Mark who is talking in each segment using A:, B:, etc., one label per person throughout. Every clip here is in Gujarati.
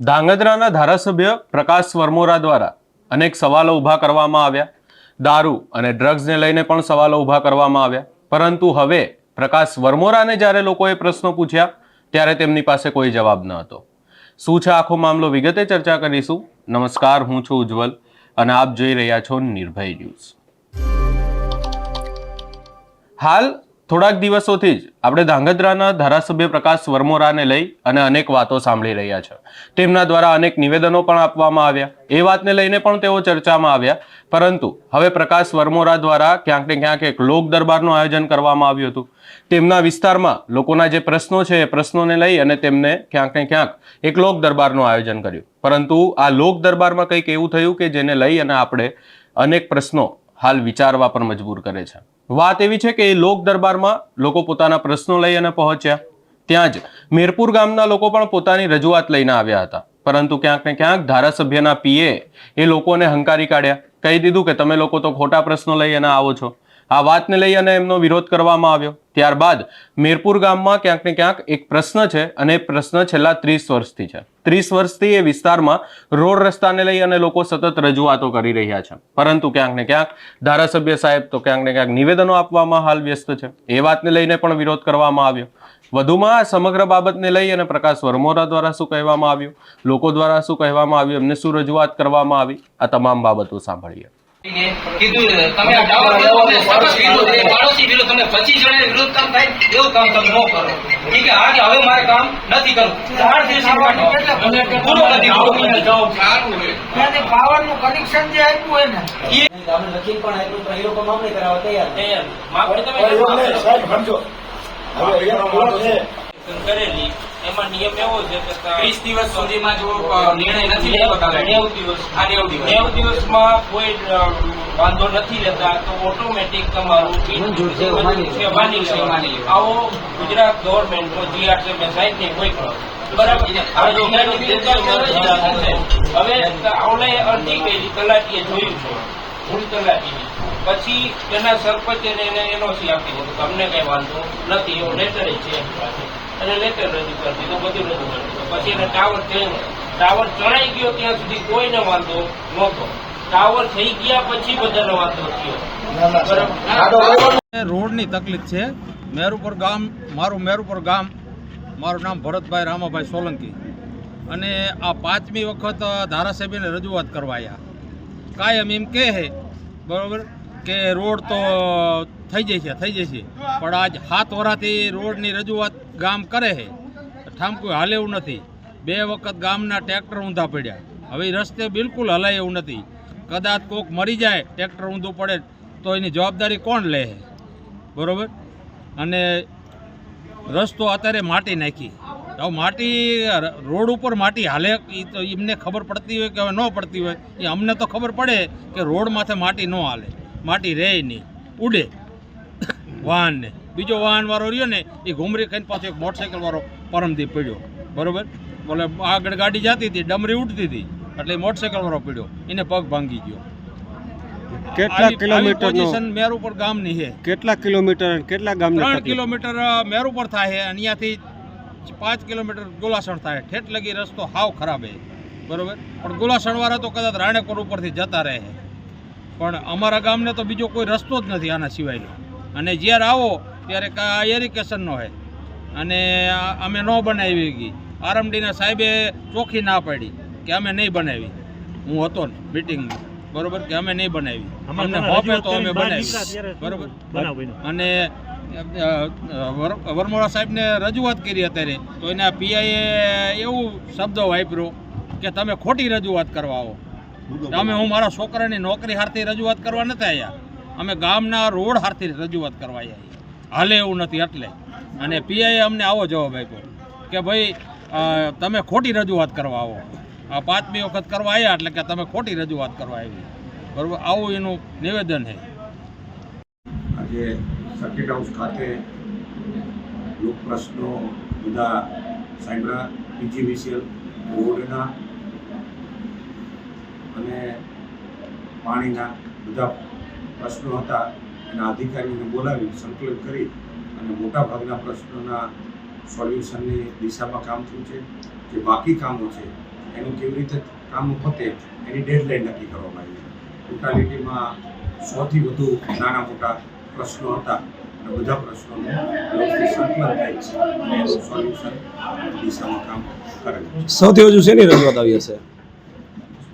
A: ધાંગધ્રાના ધારાસભ્ય પ્રકાશ વરમોરા દ્વારા અનેક સવાલો ઊભા કરવામાં આવ્યા. દારૂ અને ડ્રગ્સને લઈને પણ સવાલો ઊભા કરવામાં આવ્યા. પરંતુ હવે પ્રકાશ વરમોરાને જ્યારે લોકોએ પ્રશ્નો પૂછ્યા ત્યારે તેમની પાસે કોઈ જવાબ ન હતો. શું છે આખો મામલો વિગતે ચર્ચા કરીશું. નમસ્કાર, હું છું ઉજ્જવલ અને આપ જોઈ રહ્યા છો નિર્ભય ન્યૂઝ. હાલ થોડાક દિવસોથી જ આપણે ધાંગધ્રાના ધારાસભ્ય પ્રકાશ વરમોરાને લઈ અને અનેક વાતો સાંભળી રહ્યા છે. તેમના દ્વારા અનેક નિવેદનો પણ આપવામાં આવ્યા. એ વાતને લઈને પણ તેઓ ચર્ચામાં આવ્યા. પરંતુ હવે પ્રકાશ વરમોરા દ્વારા ક્યાંક ને ક્યાંક એક લોક દરબારનું આયોજન કરવામાં આવ્યું હતું. તેમના વિસ્તારમાં લોકોના જે પ્રશ્નો છે એ પ્રશ્નોને લઈ અને તેમને ક્યાંક ને ક્યાંક એક લોક દરબારનું આયોજન કર્યું. પરંતુ આ લોક દરબારમાં કંઈક એવું થયું કે જેને લઈ અને આપણે અનેક પ્રશ્નો હાલ વિચારવા પર મજબૂર કરે છે. વાત એવી છે કે એ લોક દરબારમાં લોકો પોતાના પ્રશ્નો લઈ અને પહોંચ્યા. ત્યાં જ મેરપુર ગામના લોકો પણ પોતાની રજૂઆત લઈને આવ્યા હતા. પરંતુ ક્યાંક ને ક્યાંક ધારાસભ્યના પીએ એ લોકોને હંકારી કાઢ્યા. કહી દીધું કે તમે લોકો તો ખોટા પ્રશ્નો લઈ અને આવો છો. આ વાતને લઈ અને એમનો વિરોધ કરવામાં આવ્યો. ત્યારબાદ મેરપુર ગામમાં ક્યાંક ને ક્યાંક એક પ્રશ્ન છે અને એ પ્રશ્ન છેલ્લા 30 વર્ષથી છે. 30 વર્ષથી એ વિસ્તારમાં રોડ રસ્તાને લઈ અને લોકો સતત રજૂઆતો કરી રહ્યા છે. પરંતુ ક્યાંક ને ક્યાંક ધારાસભ્ય સાહેબ તો ક્યાંક ને ક્યાંક નિવેદનો આપવામાં હાલ વ્યસ્ત છે. એ વાતને લઈને પણ વિરોધ કરવામાં આવ્યો. વધુમાં આ સમગ્ર બાબતને લઈ અને પ્રકાશ વરમોરા દ્વારા શું કહેવામાં આવ્યું, લોકો દ્વારા શું કહેવામાં આવ્યું, એમને શું રજૂઆત કરવામાં આવી, આ તમામ બાબતો સાંભળીએ.
B: કીધું તમે આ ટાવર પાડોશી વિરોધ તમે 25 જણા વિરોધ કામ થાય એવું કામ તમે ન કરો. ઠીક છે, આજે હવે મારે કામ નથી કરવું. 4 દિવસ પૂરો નથી સારું હોય પાવરનું કનેક્શન જે આપ્યું હોય ને એ આપણે લખી પણ આપ્યું પણ એ લોકો મામલે કરાવવા તૈયાર માગણી તમે સાહેબ સમજો. હવે કરેલી એમાં નિયમ એવો છે કે 30 દિવસ સુધીમાં જો નિર્ણય નથી લેવો તો 90 દિવસમાં કોઈ વાંધો નથી લેતા તો ઓટોમેટિક તમારું આવો ગુજરાત ગવર્મેન્ટનો GR સાહેબ ને કોઈ બરાબર. હવે આવડે અરજી કરી તલાટીએ જોયું છે ભૂલ તલાટીની, પછી તેના સરપંચ એને NOC આપી દીધું તમને કઈ વાંધો નથી એવો લેટર છે અને લેટર રજૂ કરી દીધું, બધું રજૂ કરી દીધું. પછી એને ટાવર ચણાઈ ગયો ત્યાં સુધી કોઈને વાંધો નહોતો. ટાવર થઈ ગયા પછી બધાનો વાંધો થયો.
C: રોડની તકલીફ છે. મેરુપર ગામ, મારું નામ ભરતભાઈ રામાભાઈ સોલંકી અને આ 5મી વખત ધારાસભ્યને રજૂઆત કરવા આવ્યા. કાયમ એમ કહે છે બરાબર કે રોડ તો થઈ જશે પણ આજ 7 વર્ષથી રોડની રજૂઆત ગામ કરે છે, ઠામકું હાલે એવું નથી. 2 વખત ગામના ટ્રેક્ટર ઊંધા પડ્યા. હવે રસ્તે બિલકુલ હલાય એવું નથી. કદાચ કોક મરી જાય, ટ્રેક્ટર ઊંધું પડે તો એની જવાબદારી કોણ લે છે બરાબર. અને રસ્તો અત્યારે માટી નાખી. હવે માટી રોડ ઉપર માટી હાલે એ તો એમને ખબર પડતી હોય કે હવે ન પડતી હોય, એ અમને તો ખબર પડે કે રોડ માથે માટી ન હાલે, માટી રહે નહીં, ઉડે વાહનને. બીજો વાહનવાળો રહ્યો ને એ ઘૂમરી ખાઈને પાછો એક મોટરસાઇકલવાળો પરમથી પડ્યો બરાબર. બોલે આગળ ગાડી જતી હતી, ડમરી ઉડતી હતી એટલે મોટરસાઇકલવાળો પડ્યો, એને પગ ભાંગી ગયો.
D: કેટલા કિલોમીટર
C: પોઝિશન મેરુપર ગામની છે.
D: કેટલા કિલોમીટર કેટલા ગામ?
C: 3 કિલોમીટર મેરુપર થાય છે. અહીંયાથી 5 કિલોમીટર ગોલાસણ થાય. ઠેઠ લગી રસ્તો હાવ ખરાબ છે બરોબર. પણ ગોલાસણવાળા તો કદાચ રાણેપુર ઉપરથી જતા રહે છે, પણ અમારા ગામને તો બીજો કોઈ રસ્તો જ નથી આના સિવાયનો. અને જ્યારે આવો ત્યારે એરિકેશનનો છે અને અમે ન બનાવી ગઈ. RMDના સાહેબે ચોખ્ખી ના પાડી કે અમે નહીં બનાવી. હું હતો ને મિટિંગમાં બરોબર કે અમે નહીં બનાવી, અમને હોપે તો અમે બનાવી બરોબર. અને વરમોરા સાહેબને રજૂઆત કરી અત્યારે તો એના PIએ એવું શબ્દ વાપર્યો કે તમે ખોટી રજૂઆત કરવા આવો. અમે હું મારા છોકરાની નોકરી હારથી રજૂઆત કરવા નથી આવ્યા, અમે ગામના રોડ હારથી રજૂઆત કરવા આવ્યા. હાલે એવું નથી એટલે. અને PIએ અમને આવો જવાબ આપ્યો કે ભાઈ તમે ખોટી રજૂઆત કરવા આવો. આ 5મી વખત કરવા આવ્યા એટલે કે તમે ખોટી રજૂઆત કરવા આવી બરાબર. આવું એનું નિવેદન છે.
E: આજે સર્કિટ હાઉસ ખાતે લોક પ્રશ્નો બધા સાંભળ્યા. PGVCL રોડના અને પાણીના બધા પ્રશ્નો હતા. એના અધિકારીઓને બોલાવી સંકલન કરી અને મોટાભાગના પ્રશ્નોના સોલ્યુશનની દિશામાં કામ થયું છે. જે બાકી કામો છે એનું કેવી રીતે કામ પતે એની ડેડલાઇન નક્કી કરવામાં આવી. ટોટાલિટીમાં 100થી વધુ નાના મોટા પ્રશ્નો હતા અને બધા પ્રશ્નોનું વ્યવસ્થિત સંકલન થાય છે અને એનું સોલ્યુશન દિશામાં કામ કરે છે.
F: સૌથી વધુ શેની રજૂઆત આવી હશે?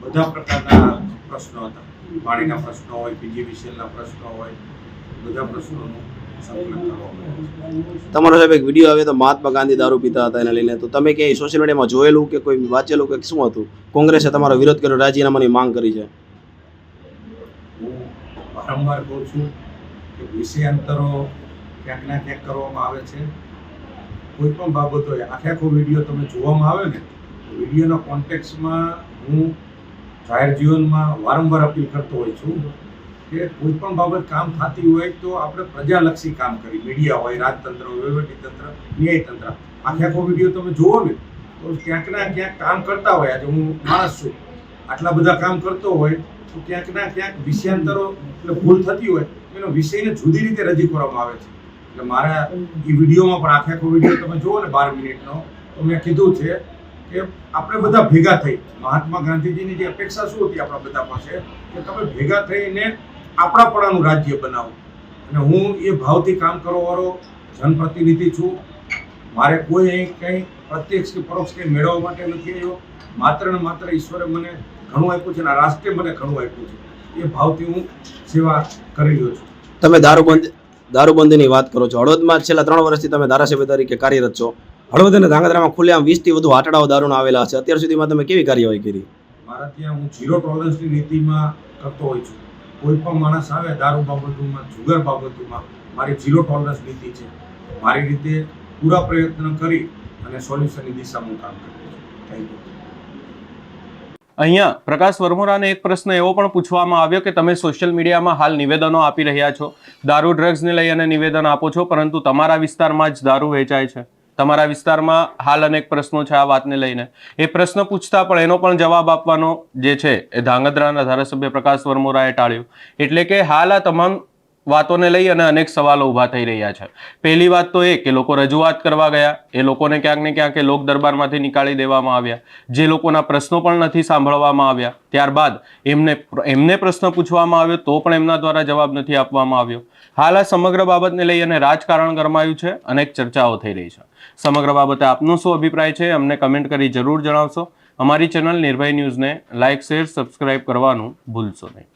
E: બધા પ્રકારના પ્રશ્નો હતા. પાણીના પ્રશ્નો હોય, પીજીવીસીએલના પ્રશ્નો હોય, બધા પ્રશ્નોનું સંકલન કરવામાં આવ્યું છે.
F: તમારો સાહેબ એક વિડીયો આવ્યો તો મહાત્મા ગાંધી દારૂ પીતા હતા એને લઈને, તો તમે ક્યાંય સોશિયલ મીડિયામાં જોયેલું કે કોઈ વાંચેલું કે શું હતું? કોંગ્રેસે તમારો વિરોધ કર્યો, રાજીનામાની માંગ કરી છે.
E: હું વારંવાર કહું છું કે વિષયાંતરો ક્યાંક ના ક્યાંક કરવામાં આવે છે. કોઈ પણ બાબત હોય, આખો વિડીયો તમે જોવામાં આવે ને, વિડીયોના કોન્ટેક્સમાં હું જાહેર જીવનમાં વારંવાર અપીલ કરતો હોઉં છું કે કોઈ પણ બાબત કામ થતી હોય તો આપણે પ્રજાલક્ષી કામ કરી. મીડિયા હોય, રાજતંત્ર હોય, વહીવટીતંત્ર, ન્યાયતંત્ર, આખો વિડીયો તમે જુઓ ને તો ક્યાંક ના ક્યાંક કામ કરતા હોય. આજે હું માણસ છું, આટલા બધા કામ કરતો હોય તો ક્યાંક ના ક્યાંક વિષયાંતરો એટલે ભૂલ થતી હોય એનો વિષયને જુદી રીતે રજૂ કરવામાં આવે છે. એટલે મારા એ વિડીયોમાં પણ આખો વિડીયો તમે જુઓ ને 12 મિનિટનો, તો મેં કીધું છે કે આપણે બધા ભેગા થઈ, મહાત્મા ગાંધીજીની જે અપેક્ષા શું હતી આપણા બધા પાસે કે તમે ભેગા થઈને આપણાપણાનું રાજ્ય બનાવો. અને હું એ ભાવથી કામ કરવાવાળો જનપ્રતિનિધિ છું. મારે કોઈ અહીં કંઈ પ્રત્યક્ષ કે પરોક્ષ કંઈ મેળવવા માટે નથી આવ્યો. માત્ર ને માત્ર ઈશ્વરે મને ઘણું આપ્યું છે અને આ રાષ્ટ્રે મને ઘણું આપ્યું છે. એ ભાવથી હું સેવા કરી રહ્યો છું.
F: તમે દારૂબંધીની વાત કરો છો. હળવદમાં છેલ્લા 3 વર્ષથી તમે ધારાસભ્ય તરીકે કાર્યરત છો. હળવદ અને ધાંગધ્રામાં ખુલ્લેઆમ 20થી વધુ આટડાઓ દારૂના આવેલા છે. અત્યાર સુધીમાં તમે કેવી કાર્યવાહી કરી?
E: મારા ત્યાં હું 0 ટોલરન્સની નીતિમાં કરતો હોઉં છું. કોઈ પણ માણસ આવે દારૂ બાબતોમાં, જુગાર બાબતોમાં, મારી 0 ટોલરન્સ નીતિ છે. મારી રીતે પૂરા પ્રયત્ન કરી અને સોલ્યુશનની દિશામાં હું કામ કરું છું. Thank you.
A: અહીંયા પ્રકાશ વરમોરાને એક પ્રશ્ન એવો પણ પૂછવામાં આવ્યો કે તમે સોશિયલ મીડિયામાં હાલ નિવેદનો આપી રહ્યા છો, દારૂ ડ્રગ્સને લઈ અને નિવેદન આપો છો, પરંતુ તમારા વિસ્તારમાં જ દારૂ વેચાય છે. તમારા વિસ્તારમાં હાલ અનેક પ્રશ્નો છે આ વાતને લઈને. એ પ્રશ્ન પૂછતા પણ એનો પણ જવાબ આપવાનો જે છે એ ધાંગધ્રાના ધારાસભ્ય પ્રકાશ વરમોરાએ ટાળ્યો. એટલે કે હાલ આ તમામ વાતોને લઈ અને અનેક સવાલો ઊભા થઈ રહ્યા છે. પહેલી વાત તો એ કે લોકો રજૂઆત કરવા ગયા, એ લોકોને ક્યાંક ને ક્યાંક લોક દરબારમાંથી નીકાળી દેવામાં આવ્યા. જે લોકોના પ્રશ્નો પણ નથી સાંભળવામાં આવ્યા. ત્યારબાદ એમને પ્રશ્ન પૂછવામાં આવ્યો તો પણ એમના દ્વારા જવાબ નથી આપવામાં આવ્યો. હાલ આ સમગ્ર બાબતને લઈ અને રાજકારણ ગરમાયું છે, અનેક ચર્ચાઓ થઈ રહી છે. સમગ્ર બાબતે આપનો શું અભિપ્રાય છે અમને કમેન્ટ કરી જરૂર જણાવશો. અમારી ચેનલ નિર્ભય ન્યૂઝને લાઇક, શેર, સબસ્ક્રાઇબ કરવાનું ભૂલશો નહીં.